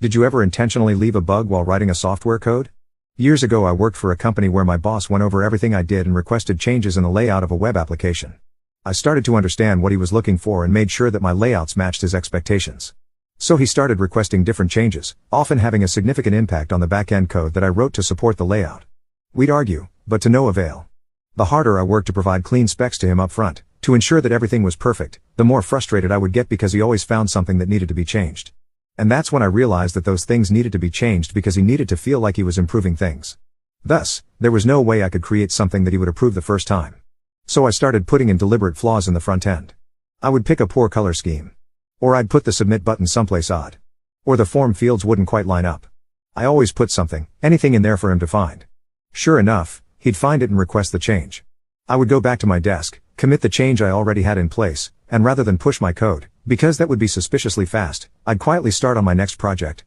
Did you ever intentionally leave a bug while writing a software code? Years ago I worked for a company where my boss went over everything I did and requested changes in the layout of a web application. I started to understand what he was looking for and made sure that my layouts matched his expectations. So he started requesting different changes, often having a significant impact on the back-end code that I wrote to support the layout. We'd argue, but to no avail. The harder I worked to provide clean specs to him up front, to ensure that everything was perfect, the more frustrated I would get because he always found something that needed to be changed. And that's when I realized that those things needed to be changed because he needed to feel like he was improving things. Thus, there was no way I could create something that he would approve the first time. So I started putting in deliberate flaws in the front end. I would pick a poor color scheme. Or I'd put the submit button someplace odd. Or the form fields wouldn't quite line up. I always put something, anything in there for him to find. Sure enough, he'd find it and request the change. I would go back to my desk, commit the change I already had in place, and rather than push my code, because that would be suspiciously fast, I'd quietly start on my next project,